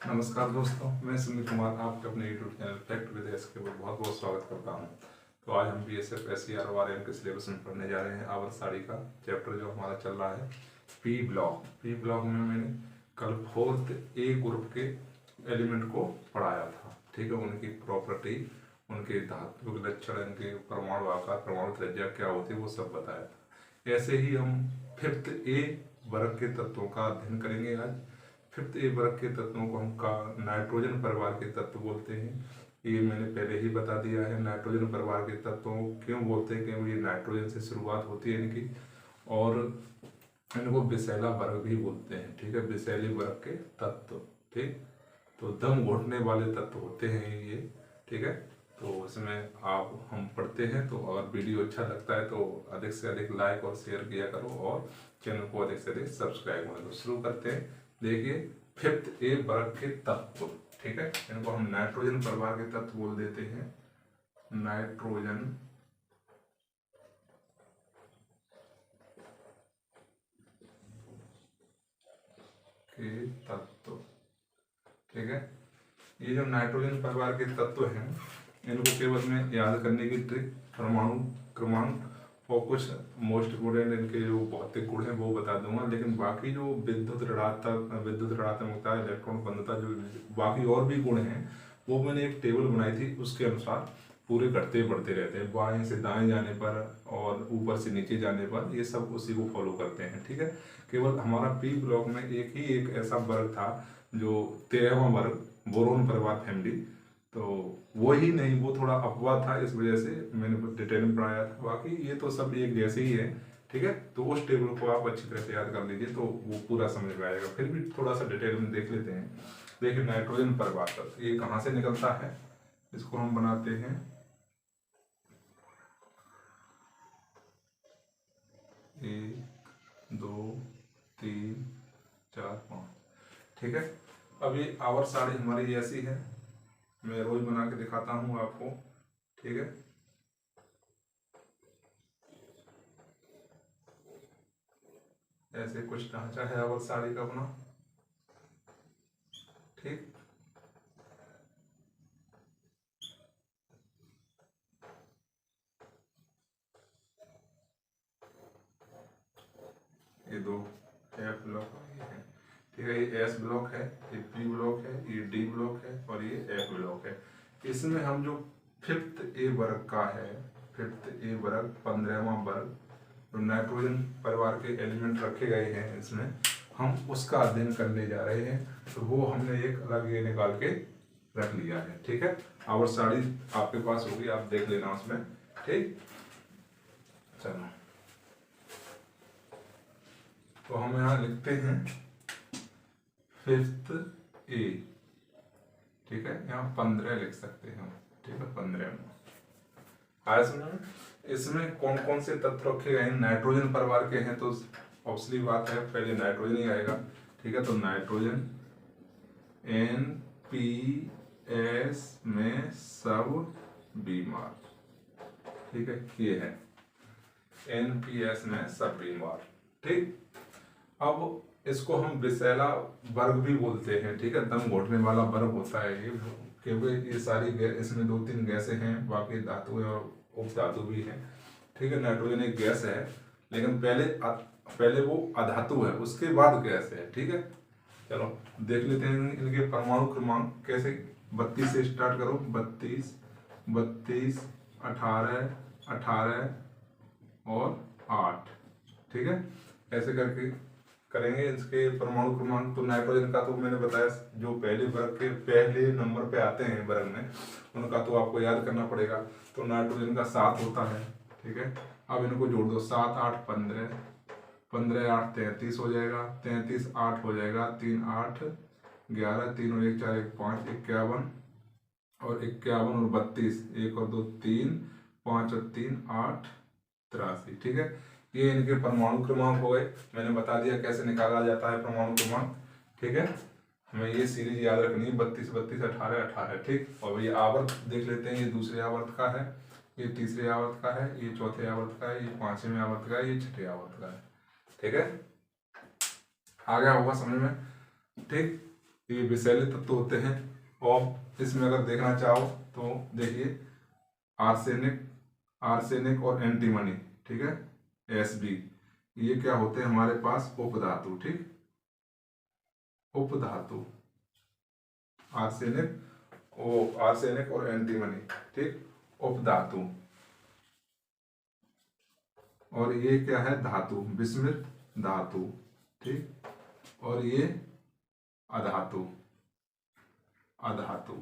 नमस्कार दोस्तों, मैं सुमित कुमार आपके अपने YouTube channel fact with S के बहुत बहुत स्वागत करता हूं। तो आज हम BSF SCR और RM के सिलेबस में पढ़ने जा रहे हैं आवर्त साड़ी का चैप्टर जो हमारा चल रहा है पी ब्लॉक में मैंने कल 4th A ग्रुप के एलिमेंट को पढ़ाया था। ठीक है, उनकी प्रॉपर्टी, उनके धातु लक्षण, उनके परमाणु आकार, परमाणु त्रिज्या क्या होती है, वो सब बताया था। ऐसे ही हम 5th A वर्ग के तत्वों का अध्ययन करेंगे आज। 5th A वर्ग के तत्वों को हम का नाइट्रोजन परिवार के तत्व बोलते हैं। ये मैंने पहले ही बता दिया है। नाइट्रोजन परिवार के तत्वों क्यों बोलते हैं, क्योंकि ये नाइट्रोजन से शुरुआत होती है इनकी, और इनको विषैला वर्ग भी बोलते हैं। ठीक है, विषैली वर्ग के तत्व। ठीक, तो दम घोटने वाले तत्व होते हैं ये। ठीक है, तो इसमें आप हम पढ़ते हैं। तो अगर वीडियो अच्छा लगता है तो अधिक से अधिक लाइक और शेयर किया करो, और चैनल को अधिक से अधिक सब्सक्राइब करो। तो शुरू करते हैं। देखिए, 5th A वर्ग के तत्व, ठीक है, इनको हम नाइट्रोजन परिवार के तत्व बोल देते हैं। नाइट्रोजन के तत्व, ठीक है। ये जो नाइट्रोजन परिवार के तत्व हैं, इनको केवल मैं याद करने की ट्रिक, परमाणु क्रमांक और कुछ मोस्ट इम्पोर्टेंट इनके जो भौतिक गुण हैं वो बता दूंगा। लेकिन बाकी जो विद्युत ऋणात्मकता, इलेक्ट्रॉन बंधुता, जो बाकी और भी गुण हैं, वो मैंने एक टेबल बनाई थी, उसके अनुसार पूरे घटते बढ़ते रहते हैं। बाएं से दाएं जाने पर और ऊपर से नीचे जाने पर, ये सब उसी को फॉलो करते हैं। ठीक है, केवल हमारा पी ब्लॉक में एक ऐसा वर्ग था जो 13वां वर्ग, बोरोन परिवार फैमिली, तो वो ही नहीं, वो थोड़ा अपवाद था, इस वजह से मैंने डिटेल में पढ़ाया था। बाकी ये तो सब एक जैसे ही है। ठीक है, तो उस टेबल को आप अच्छी तरह से याद कर लीजिए तो वो पूरा समझ में आएगा। फिर भी थोड़ा सा डिटेल में देख लेते हैं। देखिए, नाइट्रोजन परिवार तत्व ये कहाँ से निकलता है, इसको हम बनाते हैं 1 2 3 4 5। ठीक है, अब ये आवर्त सारणी हमारी ऐसी है, मैं रोज बना के दिखाता हूँ आपको। ठीक है, ऐसे कुछ ढांचा है आवर्त सारणी का अपना। ठीक, ये दो F ब्लॉक है। ठीक है, ये S ब्लॉक है, ये P ब्लॉक है, ये D ब्लॉक है, और ये F ब्लॉक है। इसमें हम जो 5th A वर्ग का है, 5th A वर्ग 15वां वर्ग, जो नाइट्रोजन परिवार के एलिमेंट रखे गए हैं इसमें, हम उसका अध्ययन करने जा रहे हैं। तो वो हमने एक अलग ये निकाल के रख लिया है। ठीक है, आवर्त सारणी आपके पास होगी, आप देख लेना उसमें। ठीक, चलो, तो हम यहाँ लिखते हैं 5th A। ठीक है, यहाँ 15 लिख सकते हैं हम। ठीक है, 15 आया समझ में। इसमें कौन कौन से तत्व रखे गए हैं, नाइट्रोजन परिवार के हैं, तो ऑब्वियसली बात है पहले नाइट्रोजन ही आएगा। ठीक है, तो नाइट्रोजन NPS में सब बीमार। ठीक है, ये है NPS में सब बीमार। ठीक, अब इसको हम विषैला वर्ग भी बोलते हैं। ठीक है, दम घोटने वाला वर्ग होता है ये, क्योंकि ये सारी इसमें 2-3 गैसें हैं, बाकी धातु और उप धातु भी हैं। ठीक है, नाइट्रोजन एक गैस है, लेकिन पहले वो अधातु है, उसके बाद गैस है। ठीक है, चलो देख लेते हैं इनके परमाणु क्रमांक कैसे। 32 से स्टार्ट करो, 32 32 18 18 और 8। ठीक है, ऐसे करके करेंगे इसके परमाणु क्रमांक। तो नाइट्रोजन का तो मैंने बताया, जो पहले वर्ग के पहले नंबर पे आते हैं वर्ग में, उनका तो आपको याद करना पड़ेगा। तो नाइट्रोजन का 7 होता है। ठीक है, अब इनको जोड़ दो, 7 8 15, 15 8 33 हो जाएगा, 33 8 हो जाएगा, 3 8 11, 3 और 1 4 1 5 51, और 51 और 32, 1 और 2 3, 5 और 3 8 83। ठीक है, ये इनके परमाणु क्रमांक हो गए। मैंने बता दिया कैसे निकाला जाता है परमाणु क्रमांक। ठीक है, हमें ये सीरीज याद रखनी है, 32 32 18 18। ठीक, और ये आवर्त देख लेते हैं, ये दूसरे आवर्त का है, ये तीसरे आवर्त का है, ये चौथे आवर्त का है, ये 5वें आवर्त का है, ये 6ठे आवर्त का है। ठीक है, आ गया होगा समझ में। ठीक, ये विषैले तत्व होते हैं। और इसमें अगर देखना चाहो तो देखिए आर्सेनिक और एंटीमनी, ठीक है, Sb, ये क्या होते हैं हमारे पास उपधातु, ठीक, उपधातु, आर्सेनिक और एंटीमनी, ठीक, उपधातु। और ये क्या है, धातु, विस्मृत धातु, ठीक, और ये अधातु, अधातु,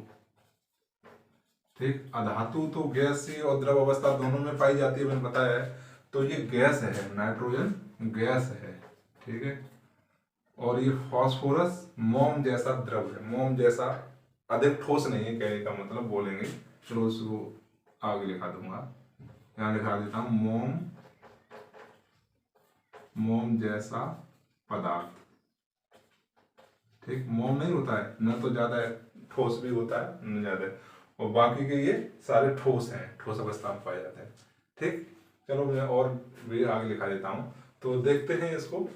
ठीक। अधातु तो गैसीय और द्रव अवस्था दोनों में पाई जाती है, मैंने बताया है। तो ये गैस है, नाइट्रोजन गैस है, ठीक है। और ये फास्फोरस मोम जैसा द्रव है, मोम जैसा, अधिक ठोस नहीं है, कहने का मतलब बोलेंगे। चलो उसको आगे लिखा दूंगा, यहाँ लिखा देता हूं, मोम जैसा पदार्थ, ठीक। मोम नहीं होता है, न तो ज्यादा ठोस भी होता है न ज्यादा, और बाकी के ये सारे ठोस हैं, ठोस अवस्था में पाए जाते हैं, ठीक। चलो मैं और भी आगे लिखा देता हूँ, तो देखते हैं इसको,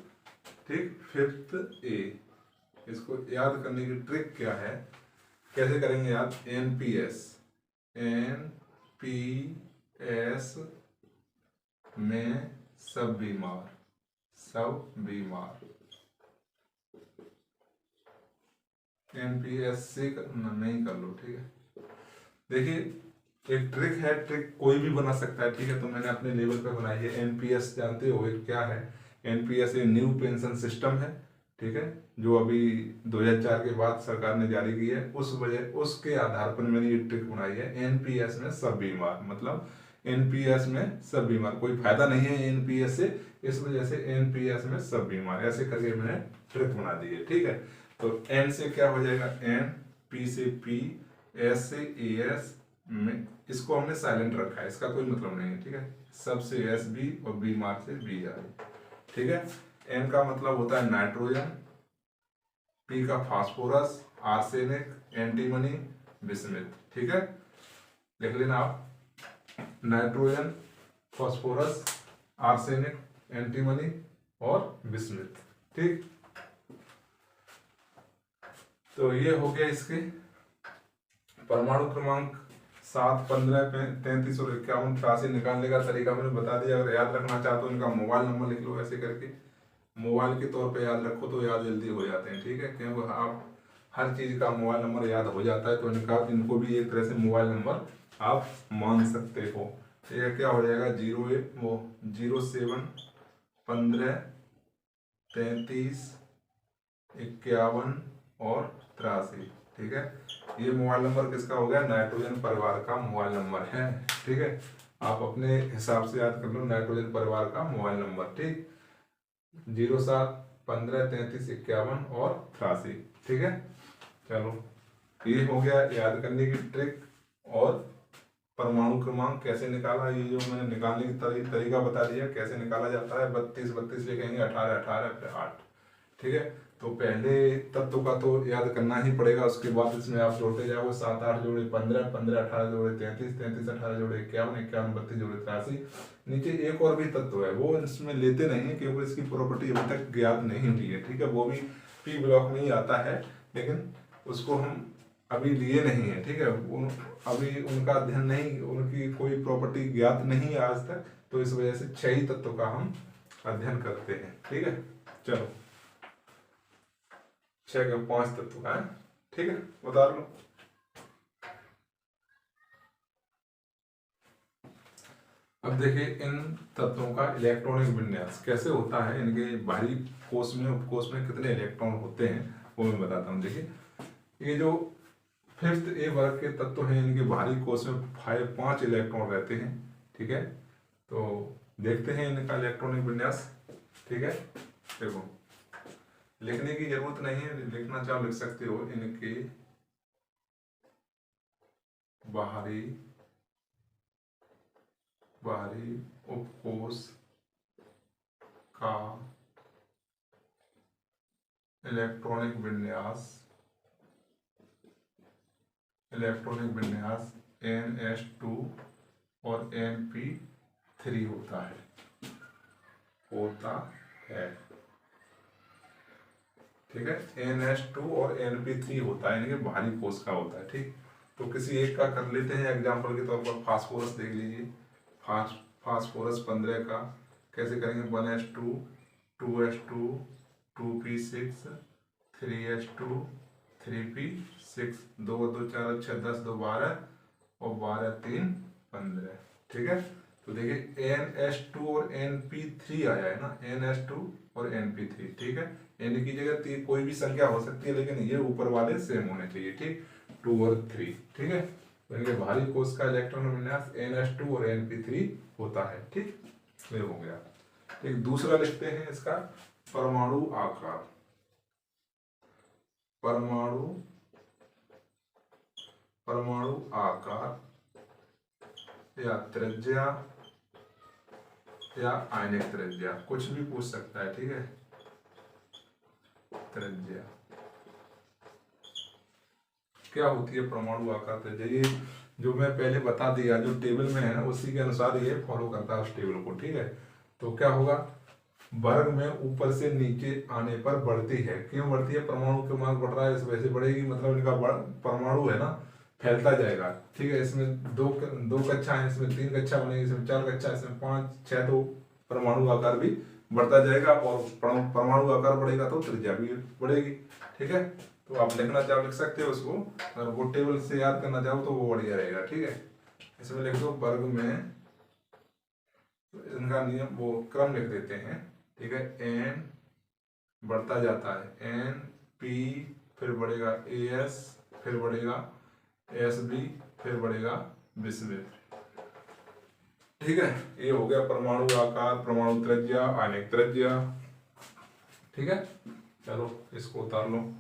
ठीक। 5th A, इसको याद करने की ट्रिक क्या है, कैसे करेंगे याद, NPS में सब बीमार, NPS से नहीं कर लो, ठीक है। देखिए एक ट्रिक है, ट्रिक कोई भी बना सकता है, ठीक है। तो मैंने अपने लेवल पे बनाई है। NPS जानते हो क्या है? NPS ये न्यू पेंशन सिस्टम है, ठीक है, जो अभी 2004 के बाद सरकार ने जारी की है। उसके आधार पर मैंने ये ट्रिक बनाई है। NPS में सब बीमार, मतलब NPS में सब बीमार, कोई फायदा नहीं है NPS से, इस वजह से NPS में सब बीमार, ऐसे करके मैंने ट्रिक बना दी है, ठीक है। तो N से क्या हो जाएगा, N, P से P, S से AS, में इसको हमने साइलेंट रखा है, इसका कोई मतलब नहीं है, ठीक है। सब से SB और बीमार से BR, ठीक है। N का मतलब होता है नाइट्रोजन, P का फास्फोरस, आर्सेनिक, एंटीमनी, विस्मित, ठीक है। लिख लेना आप, नाइट्रोजन, फास्फोरस, आर्सेनिक, एंटीमनी और विस्मित, ठीक। तो ये हो गया इसके परमाणु क्रमांक 7, 15, 33 और 51, 83 निकालने का तरीका मैंने बता दिया। अगर याद रखना चाहते हो इनका मोबाइल नंबर लिख लो, ऐसे करके मोबाइल के तौर पे याद रखो तो याद जल्दी हो जाते हैं, ठीक है। क्योंकि आप हर चीज़ का मोबाइल नंबर याद हो जाता है, तो इनको भी एक तरह से मोबाइल नंबर आप मान सकते हो। ये क्या हो जाएगा, 07 15 33 51 और 83, ठीक है। ये मोबाइल नंबर किसका हो गया, नाइट्रोजन परिवार का मोबाइल नंबर है, ठीक है। आप अपने हिसाब से याद कर लो, नाइट्रोजन परिवार का मोबाइल नंबर, ठीक। 07 15 33 51 और 83, ठीक है। चलो ये हो गया याद करने की ट्रिक। और परमाणु क्रमांक कैसे निकाला, ये जो मैंने निकालने की तरीका बता दिया कैसे निकाला जाता है। 32 32 लिखेंगे, 18 18 फिर 8, ठीक है। तो पहले तत्व का तो याद करना ही पड़ेगा, उसके बाद इसमें आप जोड़ते जाओगे, 7 8 जोड़े 15, 15 18 जोड़े 33, 33 18 जोड़े 51, 51 32 जोड़े 83। नीचे एक और भी तत्व है, वो इसमें लेते नहीं है क्योंकि इसकी प्रॉपर्टी अभी तक ज्ञात नहीं हुई है, ठीक है। वो भी P ब्लॉक में ही आता है, लेकिन उसको हम अभी लिए नहीं है, ठीक है। अभी उनका अध्ययन नहीं, उनकी कोई प्रॉपर्टी ज्ञात नहीं है आज तक, तो इस वजह से 6 ही तत्वों का हम अध्ययन करते हैं, ठीक है। चलो 6 के 5 तत्व का है, ठीक है, उतार लो। अब देखिए इन तत्वों का इलेक्ट्रॉनिक विन्यास कैसे होता है, इनके बाहरी कोश में उपकोश में कितने इलेक्ट्रॉन होते हैं वो मैं बताता हूँ। देखिए ये जो 5th A वर्ग के तत्व हैं, इनके बाहरी कोश में 5 इलेक्ट्रॉन रहते हैं, ठीक है। तो देखते हैं इनका इलेक्ट्रॉनिक विन्यास, ठीक है। देखो लिखने की जरूरत नहीं है, लिखना चाहो लिख सकते हो। इनके बाहरी उपकोश का इलेक्ट्रॉनिक विन्यास NS2 और NP3 होता है, ठीक है। NH2 और NP3 होता है, यानी कि भारी कोश का होता है। ठीक, तो किसी एक का कर लेते हैं एग्जाम्पल के तौर पर। फास्फोरस देख लीजिए, फास्फोरस 15 का कैसे करेंगे, 1s2 2s2 2p6 3s2 3p6, 2 2 4 6 10 2 12 और 12 3 15। ठीक है, तो देखिए NH2 और NP3 आया है ना, NH2 और NP3। ठीक है, N की जगह कोई भी संख्या हो सकती है, लेकिन ये ऊपर वाले सेम होने चाहिए। ठीक, 2 और 3। ठीक है, तो इनके भारी कोश का इलेक्ट्रॉन विन्यास NH2 और NP3 होता है। ठीक, ये हो गया। ठीक, दूसरा लिखते हैं इसका, परमाणु आकार। परमाणु आकार या त्रिज्या या आयनिक त्रिज्या, कुछ भी पूछ सकता है। ठीक है, त्रिज्या क्या होती है, परमाणु आकार त्रिज्या, ये जो मैं पहले बता दिया, जो टेबल में है ना उसी के अनुसार ये फॉलो करता है उस टेबल को। ठीक है, तो क्या होगा, वर्ग में ऊपर से नीचे आने पर बढ़ती है। क्यों बढ़ती है, परमाणु के मास बढ़ रहा है, इस वजह से बढ़ेगी, मतलब इनका परमाणु है ना फैलता जाएगा। ठीक है, इसमें दो कक्षा है, इसमें 3 कक्षा बनेगी, इसमें 4 कक्षा, इसमें 5 6, तो परमाणु आकार भी बढ़ता जाएगा। और परमाणु आकार बढ़ेगा तो त्रिज्या भी बढ़ेगी। ठीक है, तो आप लिखना चाहो लिख सकते हो उसको, अगर वो टेबल से याद करना चाहो तो वो बढ़िया रहेगा। ठीक है, इसमें लिख दो वर्ग में, इनका नियम वो क्रम लिख देते हैं। ठीक है, एन बढ़ता जाता है, एन पी, फिर बढ़ेगा एस, फिर बढ़ेगा एस बी, फिर बढ़ेगा विस्मित। ठीक है, ये हो गया परमाणु आकार, परमाणु त्रिज्या, आयनिक त्रिज्या। ठीक है, चलो इसको उतार लो।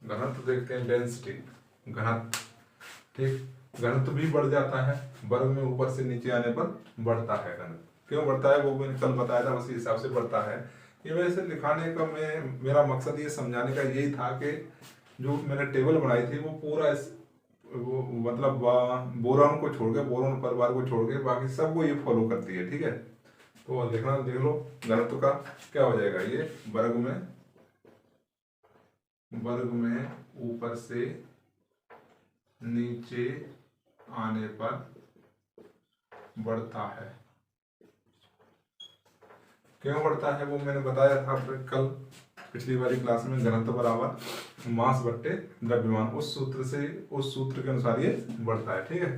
घनत्व देखते हैं, डेंसिटी, घनत्व। ठीक, घनत्व भी बढ़ जाता है, वर्ग में ऊपर से नीचे आने पर बढ़ता है घनत्व। क्यों बढ़ता है वो मैंने कल बताया था, उसी हिसाब से बढ़ता है। ये वैसे लिखाने का मेरा मकसद ये समझाने का यही था कि जो मैंने टेबल बनाई थी वो पूरा वो मतलब बोरॉन को छोड़ के, बोरॉन परिवार को छोड़ के बाकी सब वो ये फॉलो करती है। ठीक है, तो लिखना देख लो, घनत्व का क्या हो जाएगा, ये वर्ग में ऊपर से नीचे आने पर बढ़ता है। क्यों बढ़ता है वो मैंने बताया था कल पिछली वाली क्लास में, घनत्व बराबर मास बट्टे द्रव्यमान, उस सूत्र के अनुसार ये बढ़ता है। ठीक है,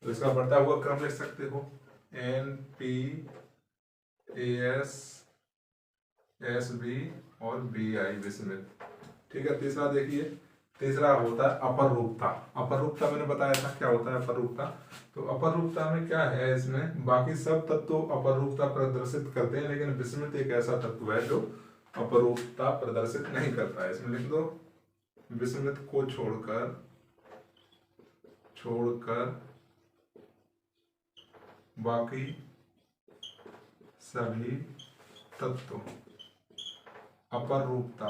तो इसका बढ़ता हुआ क्रम लिख सकते हो, N P S S B और बी आई विस्मित। ठीक है, तीसरा देखिए, तीसरा होता है अपरूपता। अपरूपता मैंने बताया था क्या होता है अपरूपता। तो अपरूपता में क्या है, इसमें बाकी सब तत्व अपरूपता प्रदर्शित करते हैं, लेकिन विस्मित एक ऐसा तत्व है जो अपरूपता प्रदर्शित नहीं करता है। इसमें लिख दो, विस्मित को छोड़कर बाकी सभी तत्व अपरूपता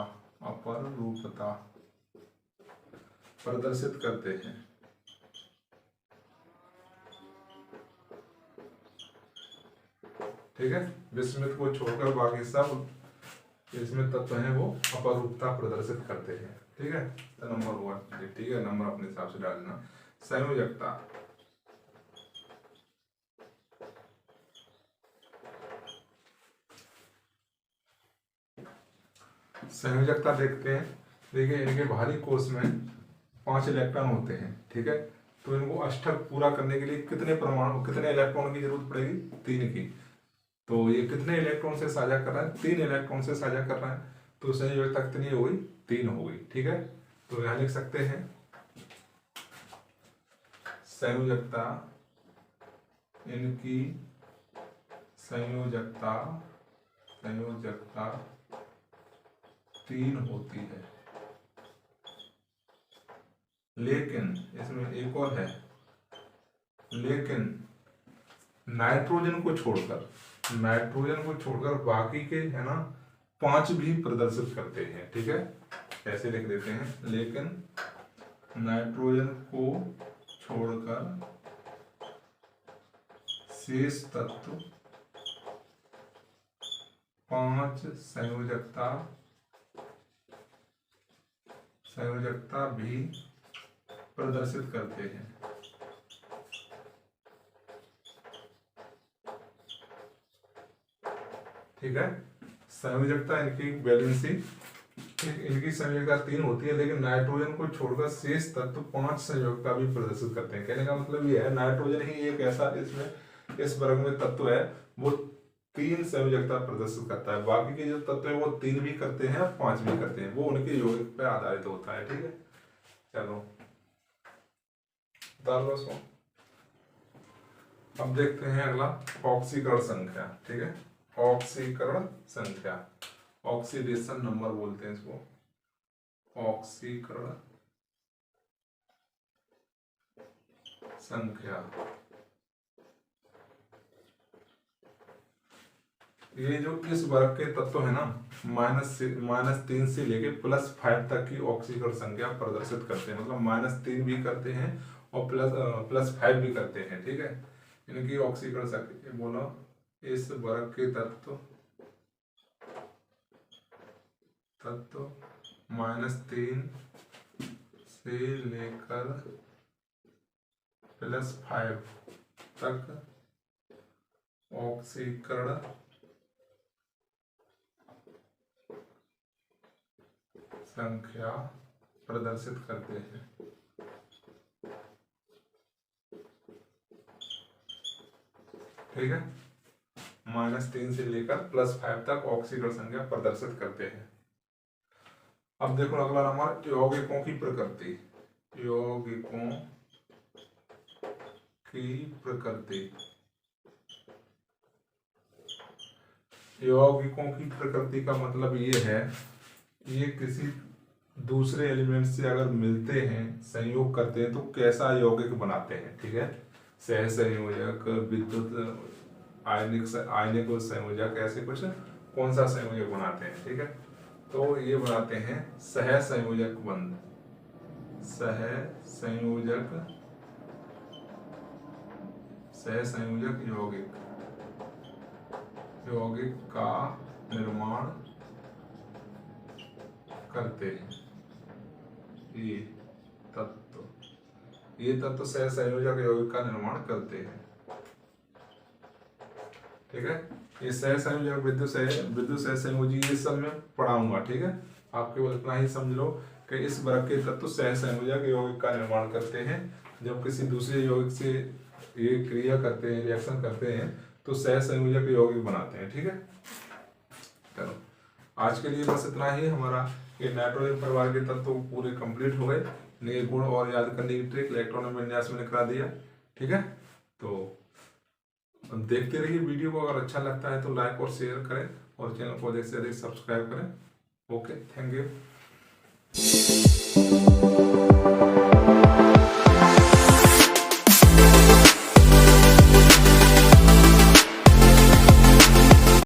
प्रदर्शित करते हैं। ठीक है, विस्मित को छोड़कर बाकी सब इसमें तत्व हैं वो अपरूपता प्रदर्शित करते हैं। ठीक है, तो नंबर 1। ठीक है, नंबर अपने हिसाब से डालना। संयोजकता, संयोजकता देखते हैं। देखिए, इनके भारी कोश में 5 इलेक्ट्रॉन होते हैं। ठीक है, तो इनको अष्टक पूरा करने के लिए कितने इलेक्ट्रॉन की जरूरत पड़ेगी, 3 की। तो ये कितने इलेक्ट्रॉन से साझा कर रहा है, 3 इलेक्ट्रॉन से साझा कर रहा है, तो संयोजकता कितनी हो गई, 3 हो गई। ठीक है, तो यहां लिख सकते हैं संयोजकता, इनकी संयोजकता संयोजकता 3 होती है, लेकिन इसमें एक और है, लेकिन नाइट्रोजन को छोड़कर बाकी के है ना 5 भी प्रदर्शित करते हैं। ठीक है, ऐसे लिख देते हैं, लेकिन नाइट्रोजन को छोड़कर शेष तत्व 5 संयोजकता भी प्रदर्शित करते हैं। ठीक है, संयोजकता इनकी बैलेंसी, इनकी संयोजकता 3 होती है, लेकिन नाइट्रोजन को छोड़कर शेष तत्व 5 संयोजकता भी प्रदर्शित करते हैं। कहने का मतलब ये है, नाइट्रोजन ही एक ऐसा इसमें इस वर्ग में तत्व है वो 3 संयोजकता प्रदर्शित करता है, बाकी के जो तत्व है वो 3 भी करते हैं और 5 भी करते हैं, वो उनके यौगिक पर आधारित होता है। ठीक है, चलो डाल लो इसको। अब देखते हैं अगला ऑक्सीकरण संख्या। ठीक है, ऑक्सीकरण संख्या, ऑक्सीडेशन नंबर बोलते हैं इसको, ऑक्सीकरण संख्या। ये जो इस वर्ग के तत्व है ना -3 से लेके +5 तक की ऑक्सीकरण संख्या प्रदर्शित करते हैं, मतलब -3 भी करते हैं और +5 भी करते हैं। ठीक है, इनकी ऑक्सीकरण संख्या बोलो, इस वर्ग के तत्व -3 से लेकर +5 तक ऑक्सीकरण संख्या प्रदर्शित करते हैं। ठीक है, -3 से लेकर +5 तक ऑक्सीकरण संख्या प्रदर्शित करते हैं। अब देखो अगला नंबर, यौगिकों की प्रकृति। यौगिकों की प्रकृति, यौगिकों की प्रकृति का मतलब ये है, ये किसी दूसरे एलिमेंट से अगर मिलते हैं, संयोग करते हैं, तो कैसा यौगिक बनाते हैं। ठीक है, सहसंयोजक, विद्युत आयनिक संयोजक, ऐसे कुछ कौन सा संयोजक बनाते हैं। ठीक है, तो ये बनाते हैं सहसंयोजक बंध, सहसंयोजक यौगिक का निर्माण करते हैं। ये तत्व सहसंयोजक यौगिक का निर्माण करते हैं। ठीक है, ये सहसंयोजक, विद्युत सहसंयोजी, ये सब मैं पढ़ाऊंगा। ठीक है, आप केवल इतना ही समझ लो कि इस वर्ग के तत्व सहसंयोजक यौगिक का निर्माण करते हैं। जब किसी दूसरे यौगिक से ये क्रिया करते हैं, रिएक्शन करते हैं, तो सहसंयोजक यौगिक बनाते हैं। ठीक है, चलो आज के लिए बस इतना ही। हमारा ये नाइट्रोजन परिवार के तत्व पूरे कंप्लीट हो गए। नए गुण और याद करने की ट्रिक इलेक्ट्रॉन विन्यास में करा दिया। ठीक है, तो देखते रहिए वीडियो को। अगर अच्छा लगता है तो लाइक और शेयर करें और चैनल को अधिक से अधिक सब्सक्राइब करें। Okay, thank you.